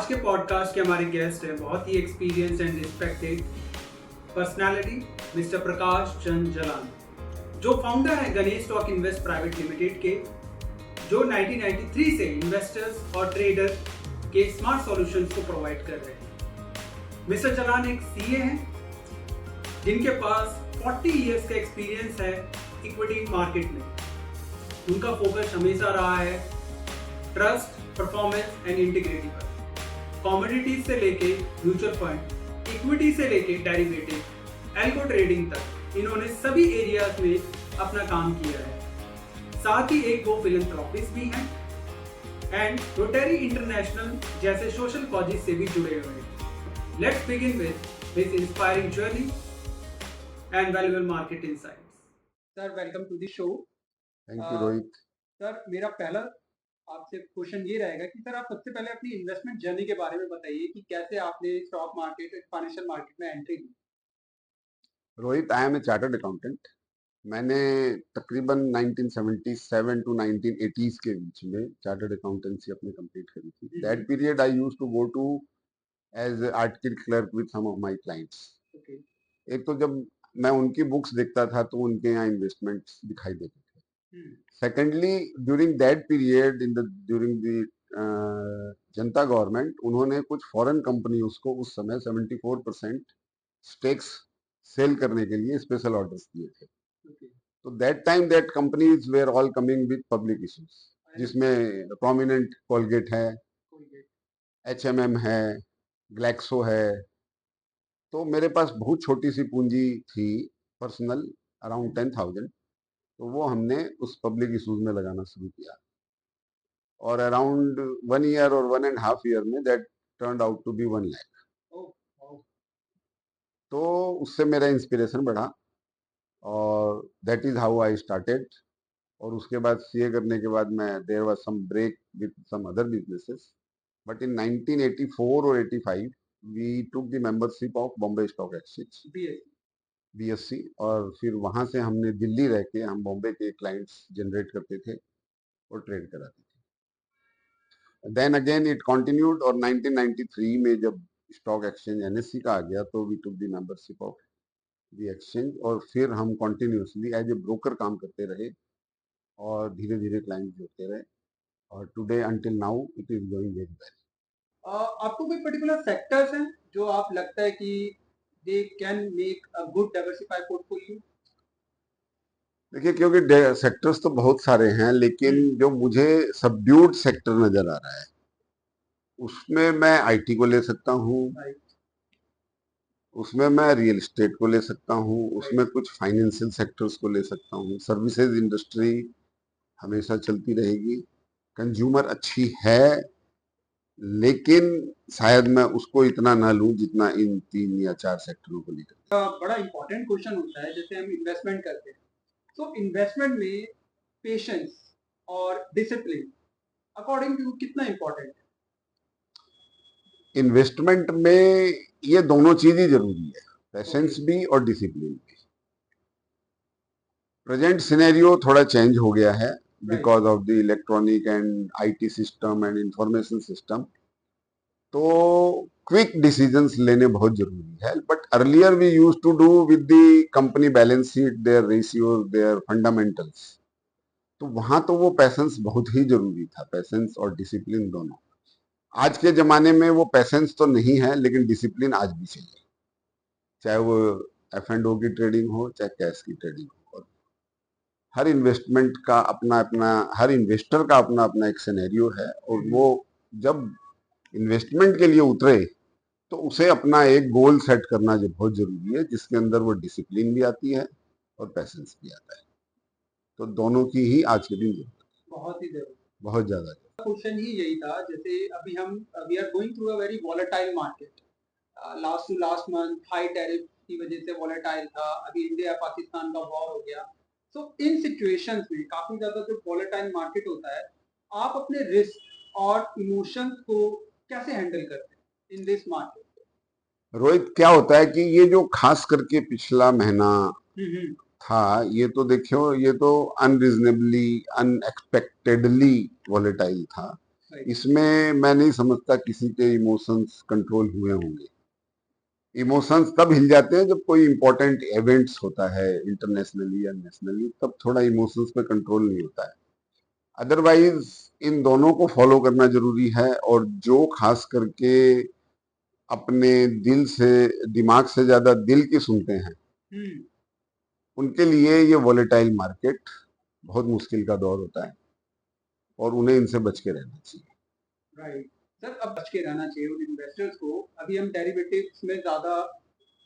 आज के पॉडकास्ट के हमारे गेस्ट हैं बहुत ही experience and respected personality mister Prakash Chand Jalan, जो फाउंडर है Ganesh stock invest private limited के, जो 1993 से इन्वेस्टर्स और ट्रेडर के स्मार्ट सॉल्यूशंस को प्रोवाइड कर रहे हैं। मिस्टर जलान एक सीए हैं जिनके पास 40 इयर्स का एक्सपीरियंस है इक्विटी मार्केट में। उनका फोकस हमेशा रहा है ट्रस्ट, परफॉर्मेंस एंड इंटीग्रिटी पर। कमोडिटीज से लेके म्यूचुअल फंड, इक्विटी से लेके डेरिवेटिव, एल्गो ट्रेडिंग तक इन्होंने सभी एरियाज में अपना काम किया है। साथ ही एक दो फिलैंथ्रोपिस्ट भी हैं एंड रोटरी इंटरनेशनल जैसे सोशल कॉजेज से भी जुड़े हुए हैं। Let's begin with his inspiring journey and valuable market insights. Sir, welcome to the show. Thank you Rohit. Sir, मेरा पहला आपसे क्वेश्चन ये रहेगा कि सर आप सबसे पहले अपनी इन्वेस्टमेंट जर्नी के बारे में बताइए कि कैसे आपने स्टॉक मार्केट, फाइनेंशियल मार्केट में एंट्री ली। Rohit, I am a chartered accountant. मैंने तकरीबन 1977 टू 1980s के बीच में चार्टर्ड अकाउंटेंसी अपनी कंप्लीट करी थी। That period I used to go to as article clerk with some of my clients. एक तो जब मैं उनकी बुक्स देखता था तो उनके यहाँ इन्वेस्टमेंट्स दिखाई देते थे। Secondly, during that period during the Janata government, उन्होंने कुछ फॉरेन कंपनियों को उस समय 74% स्टेक्स सेल करने के लिए स्पेशल ऑर्डर्स दिए थे। तो that time that companies were all coming with public issues, जिसमें प्रोमिनेंट कोलगेट है, HMM है, ग्लैक्सो है। तो मेरे पास बहुत छोटी सी पूंजी थी पर्सनल, अराउंड 10,000। तो वो हमने उस पब्लिक इशूज में लगाना शुरू किया और अराउंड 1 ईयर और 1.5 ईयर में that turned out to be 1 lakh. तो उससे मेरा इंस्पिरेशन बढ़ा और that is how I started. और उसके बाद सीए करने के बाद मैं there was some break with some other businesses, but in 1984 और 85 we took the membership of Bombay stock exchange, BSC। और फिर वहां से हमने दिल्ली रह के हम बॉम्बे के क्लाइंट्स जनरेट करते थे और ट्रेड कराते थे। देन अगेन इट कंटिन्यूड और 1993 में जब स्टॉक एक्सचेंज NSE का आ गया तो we took the membership of the exchange और फिर हम कंटिन्यूसली एज ए ब्रोकर काम करते रहे और धीरे धीरे क्लाइंट जोड़ते रहे और today until now it is going very well. आपको कोई पर्टिकुलर सेक्टर्स हैं जो आप लगता है कि they can make a good diversified portfolio? देखिए, क्योंकि सेक्टर्स तो बहुत सारे हैं, लेकिन जो मुझे सबड्यूड सेक्टर नजर आ रहा है उसमें मैं IT को ले सकता हूँ, उसमें मैं रियल एस्टेट को ले सकता हूँ, उसमें कुछ फाइनेंशियल सेक्टर्स को ले सकता हूँ। सर्विसेज इंडस्ट्री हमेशा चलती रहेगी। कंज्यूमर अच्छी है, लेकिन शायद मैं उसको इतना ना लूं जितना इन 3 या 4 सेक्टरों को लेकर। बड़ा इंपॉर्टेंट क्वेश्चन होता है जैसे हम इन्वेस्टमेंट करते हैं, तो इन्वेस्टमेंट में पेशेंस और डिसिप्लिन अकॉर्डिंग टू कितना इंपॉर्टेंट है? इन्वेस्टमेंट में ये दोनों चीज ही जरूरी है, पेशेंस भी और डिसिप्लिन भी। प्रेजेंट सिनेरियो थोड़ा चेंज हो गया है because of the electronic and IT system and information system. तो क्विक डिसीजंस लेने बहुत जरूरी है, but earlier we use to do with the company balance sheet, their ratios, their fundamentals. तो वहां तो वो पैसेंस बहुत ही जरूरी था, पैसेंस और डिसिप्लिन दोनों। आज के जमाने में वो पैसेंस तो नहीं है, लेकिन डिसिप्लिन आज भी चाहिए, चाहे वो F&O की ट्रेडिंग हो, चाहे कैश की ट्रेडिंग हो। और हर इन्वेस्टमेंट का अपना अपना, हर इन्वेस्टर का अपना अपना एक सिनेरियो है, और वो जब इन्वेस्टमेंट के लिए उतरे तो उसे अपना एक गोल सेट करना जो बहुत जरूरी है, जिसके अंदर वो डिसिप्लिन भी आती है और पैसेंस भी आता है। तो दोनों की ही आज के दिन जरूरत है, बहुत ही जरूरी, बहुत ज्यादा। क्वेश्चन ही यही था। जैसे अभी हम we are going through a very volatile market. Last to last month high tariff की वजह से वॉलेटाइल था। अभी इंडिया पाकिस्तान का वॉर हो गया। सो इन सिचुएशंस में काफी ज्यादा जो वॉलेटाइल मार्केट होता है, आप अपने रिस्क और इमोशंस को कैसे हैंडल करते हैं इन दिस मार्केट? रोहित, क्या होता है कि ये जो खास करके पिछला महीना था, ये तो देखियो, ये तो अनरीजनेबली, अनएक्सपेक्टेडली वॉलेटाइल था। Right. इसमें मैं नहीं समझता किसी के इमोशंस कंट्रोल हुए होंगे। इमोशंस तब हिल जाते हैं जब कोई इंपॉर्टेंट इवेंट्स होता है इंटरनेशनली या नेशनली, तब थोड़ा इमोशंस पे कंट्रोल नहीं होता है। अदरवाइज इन दोनों को फॉलो करना जरूरी है, और जो खास करके अपने दिल से, दिमाग से ज्यादा दिल की सुनते हैं, उनके लिए ये वॉलेटाइल मार्केट बहुत मुश्किल का दौर होता है, और उन्हें इनसे बच के रहना चाहिए। राइट सर, अब बच के रहना चाहिए उन इन्वेस्टर्स को। अभी हम डेरिवेटिव्स में ज्यादा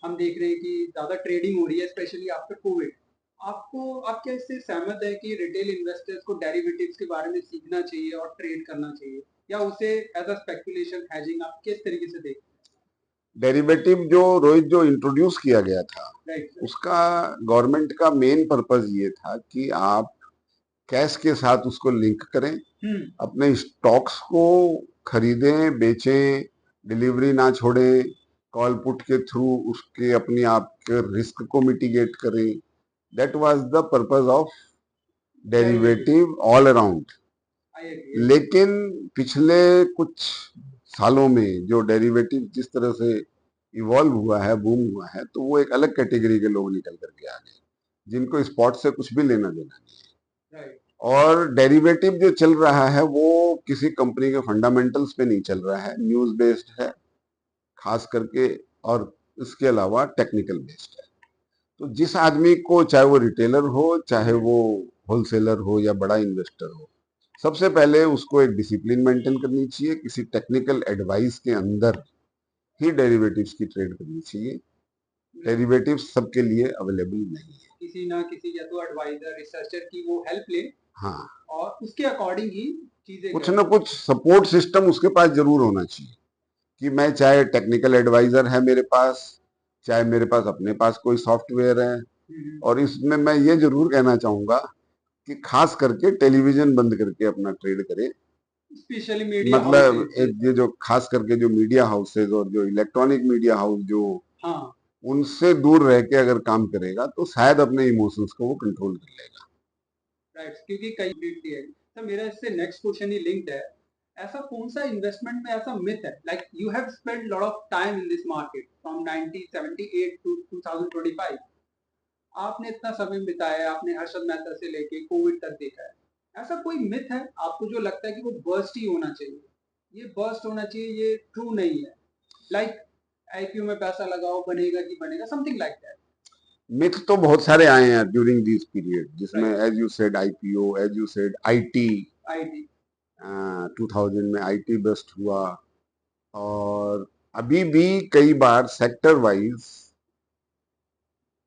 हम देख रहे हैं कि ज्यादा ट्रेडिंग हो रही है, स्पेशली आफ्टर कोविड। आप क्या इससे सहमत है कि रिटेल इन्वेस्टर्स को डेरिवेटिव्स के बारे में सीखना चाहिए और ट्रेड करना चाहिए, या उसे एज अ स्पेकुलेशन हेजिंग आप किस तरीके से देखते डेरिवेटिव जो रोहित जो इंट्रोड्यूस किया गया था, हैं? राइट उसका गवर्नमेंट का मेन पर्पस ये था कि आप कैश के साथ उसको लिंक करें, अपने स्टॉक्स को खरीदें, बेचें, डिलीवरी ना छोड़ें, कॉल पुट के थ्रू उसके अपने आप के रिस्क को मिटिगेट करें। That was the purpose of derivative all around. लेकिन पिछले कुछ सालों में जो डेरिवेटिव जिस तरह से इवॉल्व हुआ है, बूम हुआ है, तो वो एक अलग कैटेगरी के लोग निकल करके आ गए, जिनको स्पॉट से कुछ भी लेना देना नहीं है। और डेरिवेटिव जो चल रहा है वो किसी कंपनी के फंडामेंटल्स पे नहीं चल रहा है, न्यूज बेस्ड है खास करके, और इसके अलावा टेक्निकल बेस्ड है। तो जिस आदमी को, चाहे वो रिटेलर हो, चाहे वो होलसेलर हो या बड़ा इन्वेस्टर हो, सबसे पहले उसको एक डिसिप्लिन मेंटेन करनी चाहिए, किसी टेक्निकल एडवाइस के अंदर ही डेरिवेटिव्स की ट्रेड करनी चाहिए। डेरिवेटिव्स सबके लिए अवेलेबल नहीं है, किसी ना किसी या तो एडवाइजर, रिसर्चर की वो हेल्प ले, हाँ, और उसके अकॉर्डिंग ही चीजें कुछ ना कुछ सपोर्ट सिस्टम उसके पास जरूर होना चाहिए, कि मैं चाहे टेक्निकल एडवाइजर है मेरे पास, चाहे मेरे पास अपने पास कोई सॉफ्टवेयर है। और इसमें मैं ये जरूर कहना चाहूंगा कि खास करके टेलीविजन बंद करके अपना ट्रेड करें, स्पेशली मीडिया मतलब हाउसेस। एक ये जो खास करके जो मीडिया हाउसेज और जो इलेक्ट्रॉनिक मीडिया हाउस जो, हाँ, उनसे दूर रह के अगर काम करेगा तो शायद अपने इमोशंस को वो कंट्रोल कर लेगा। राइट, क्योंकि कई बिल्ड है। तो मेरा इससे नेक्स्ट क्वेश्चन ही लिंक्ड है। ऐसा कौन सा इन्वेस्टमेंट में ऐसा मिथ है, like you have spend lot of time in this market from 1978 to 2025, आपने इतना समय बिताया, आपने हर्षद मेहता से लेके कोविड तक देखा है। ऐसा कोई मिथ है आपको जो लगता है कि वो बर्स्ट ही होना चाहिए, ये बर्स्ट होना चाहिए, ये ट्रू नहीं है, लाइक आईपीओ में पैसा लगाओ बनेगा कि बनेगा, समथिंग लाइक दैट? मिथ तो बहुत सारे आए हैं ड्यूरिंग दिस पीरियड, जिसमें right, as you said IPO, as you said IT, IT 2000 में आईटी बस्ट हुआ, और अभी भी कई बार सेक्टर वाइज,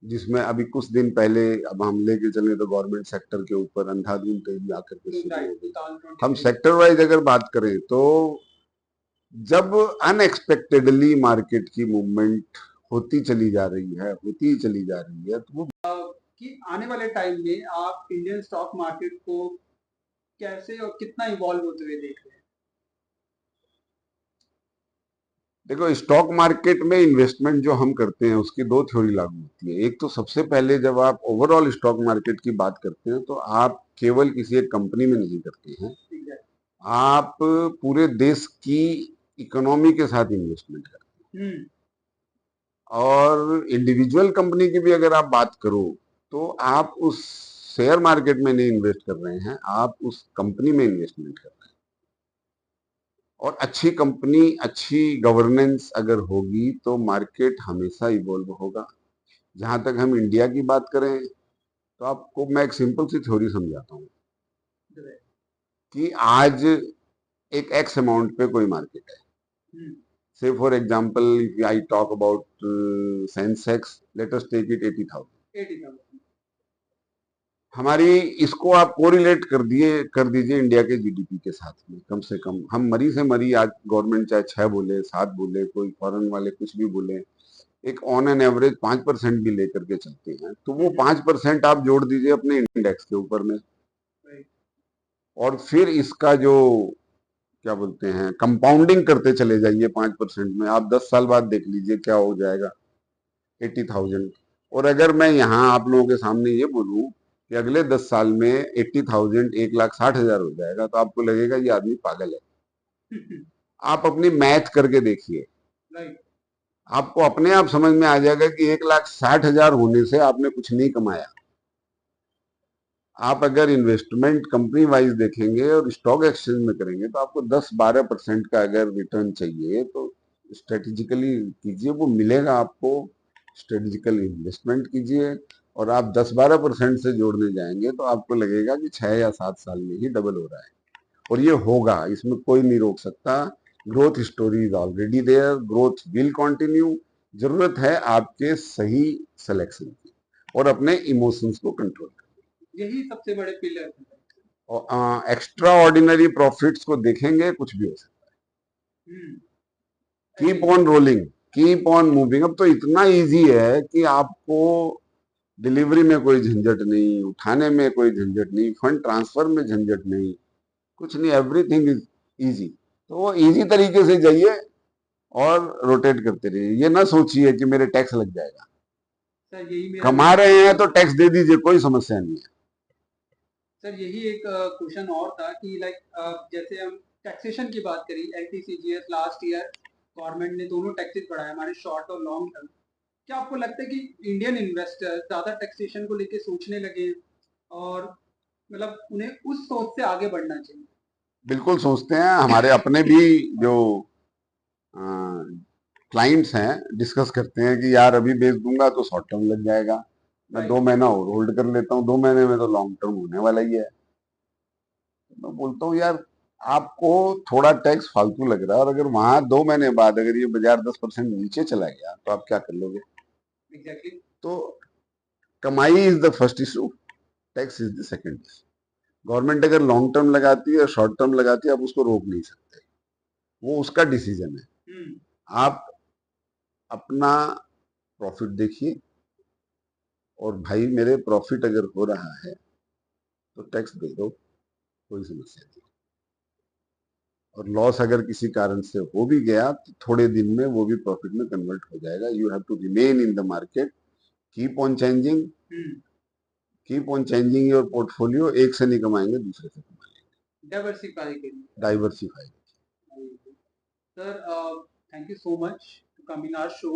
जिसमें अभी कुछ दिन पहले, अब हम लेके चले तो गवर्नमेंट सेक्टर के ऊपर अंधाधुंध तेजी आकर के शुरू हो गई। हम सेक्टर वाइज अगर बात करें तो जब अनएक्सपेक्टेडली मार्केट की मूवमेंट होती चली जा रही है, होती ही चली जा रही है, तो वो कि आने वाले टाइम में आप इंडियन स्टॉक मार्केट को कैसे और कितना इवॉल्व होते हुए देख रहे हैं? देखो, स्टॉक मार्केट में इन्वेस्टमेंट जो हम करते हैं उसकी दो थ्योरी लागू होती है। एक तो सबसे पहले जब आप ओवरऑल स्टॉक मार्केट की बात करते हैं तो आप केवल किसी एक कंपनी में नहीं करते हैं, आप पूरे देश की इकोनॉमी के साथ इन्वेस्टमेंट करते हैं। और इंडिविजुअल कंपनी की भी अगर आप बात करो तो आप उस शेयर मार्केट में नहीं इन्वेस्ट कर रहे हैं, आप उस कंपनी में इन्वेस्टमेंट कर रहे हैं। और अच्छी कंपनी, अच्छी गवर्नेंस अगर होगी तो मार्केट हमेशा इवॉल्व होगा। जहां तक हम इंडिया की बात करें तो आपको मैं एक सिंपल सी थ्योरी समझाता हूँ कि आज एक एक्स अमाउंट पे कोई मार्केट है। Say for example if I talk about Sensex, let us take it 80,000। हमारी इसको आप कोरिलेट कर दीजिए इंडिया के जीडीपी के साथ में। कम से कम हम मरी से मरी, आज गवर्नमेंट चाहे 6 बोले, 7 बोले, कोई फॉरेन वाले कुछ भी बोले, एक ऑन एन एवरेज 5% भी लेकर के चलते हैं, तो वो 5% आप जोड़ दीजिए अपने इंडेक्स के ऊपर में, और फिर इसका जो क्या बोलते हैं कंपाउंडिंग करते चले जाइए 5% में, आप 10 साल बाद देख लीजिए क्या हो जाएगा, 80,000। और अगर मैं यहाँ आप लोगों के सामने ये बोलूं कि अगले 10 साल में 80,000 1,60,000 हो जाएगा, तो आपको लगेगा ये आदमी पागल है। आप अपनी मैथ करके देखिए, राइट। आपको अपने आप समझ में आ जाएगा कि 1,60,000 होने से आपने कुछ नहीं कमाया। आप अगर इन्वेस्टमेंट कंपनी वाइज देखेंगे और स्टॉक एक्सचेंज में करेंगे तो आपको 10-12% का अगर रिटर्न चाहिए तो स्ट्रेटेजिकली कीजिए, वो मिलेगा आपको। स्ट्रेटेजिकल इन्वेस्टमेंट कीजिए और आप 10-12% से जोड़ने जाएंगे तो आपको लगेगा कि 6 या 7 साल में ही डबल हो रहा है, और ये होगा, इसमें कोई नहीं रोक सकता। Growth story is already there, growth will continue. जरूरत है आपके सही सिलेक्शन की और अपने इमोशंस को कंट्रोल करने यही सबसे बड़े पिलर है। की। और एक्स्ट्रा ऑर्डिनरी प्रॉफिट्स को देखेंगे, कुछ भी हो सकता हम्म। है। Keep on rolling, keep on moving. अब तो इतना इजी है कि आपको डिलीवरी में कोई झंझट नहीं, उठाने में कोई झंझट नहीं, फंड ट्रांसफर में झंझट नहीं, कुछ नहीं, एवरीथिंग इज इजी। तो वो इजी तरीके से जाइए और रोटेट करते रहिए। ये ना सोचिए कि मेरे टैक्स लग जाएगा। सर यही मेरा कमा नेक्स्ट रहे हैं क्वेश्चन तो था। टैक्स दे दीजिए, कोई समस्या नहीं है। सर यही एक क्वेश्चन और था कि लाइक जैसे हम टैक्सेशन की बात करी, एलटीसीजीएस लास्ट ईयर गवर्नमेंट ने दोनों टैक्सेस बढ़ाए हमारे शॉर्ट और लॉन्ग टर्म। क्या आपको लगता है कि इंडियन इन्वेस्टर ज्यादा टैक्सेशन को लेके सोचने लगे हैं और मतलब उन्हें उस सोच से आगे बढ़ना चाहिए? बिल्कुल सोचते हैं, हमारे अपने भी जो क्लाइंट्स हैं डिस्कस करते हैं कि यार अभी बेच दूंगा तो शॉर्ट टर्म लग जाएगा, मैं राइट। 2 महीना और होल्ड कर लेता हूँ, 2 महीने में तो लॉन्ग टर्म होने वाला ही है। मैं बोलता हूँ यार, आपको थोड़ा टैक्स फालतू लग रहा है, और अगर वहां 2 महीने बाद अगर ये बाजार 10% नीचे चला गया तो आप क्या कर लोगे? एग्जैक्टली। तो कमाई is the first issue, tax is the second issue. Government अगर लॉन्ग टर्म लगाती है, शॉर्ट टर्म लगाती है, आप उसको रोक नहीं सकते, वो उसका डिसीजन है। हम्म। आप अपना प्रॉफिट देखिए, और भाई मेरे प्रॉफिट अगर हो रहा है तो टैक्स दे दो, कोई समस्या नहीं। और लॉस अगर किसी कारण से हो भी गया तो थोड़े दिन में वो भी प्रॉफिट में कन्वर्ट हो जाएगा। You have to remain in the market, keep on changing, hmm. Keep on changing your portfolio. एक से नहीं कमाएंगे, दूसरे से कमाएंगे। डाइवर्सिफाई के लिए। Diversify. Sir, thank you so much to coming our show.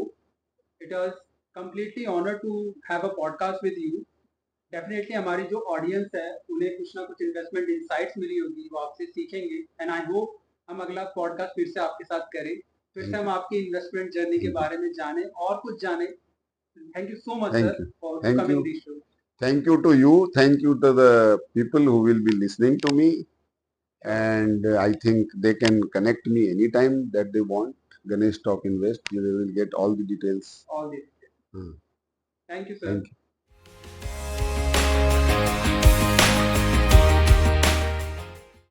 It was completely honor to have a podcast with you. Definitely हमारी जो ऑडियंस है उन्हें कुछ ना कुछ इन्वेस्टमेंट इंसाइट्स मिली होगी, वो आपसे सीखेंगे एंड आई होप हम अगला पॉडकास्ट फिर से आपके साथ करें, फिर से थैंक हम यू, आपकी इन्वेस्टमेंट जर्नी के थैंक यू, बारे में जाने और कुछ जाने। Thank you so much thank sir you, for to thank coming you, this show. thank you to you, thank you to the people who will be listening to me, sure. and I think they can connect me anytime that they want. Ganesh Stock Invest, they will get all the details. All this. Hmm. Thank you sir. Thank you.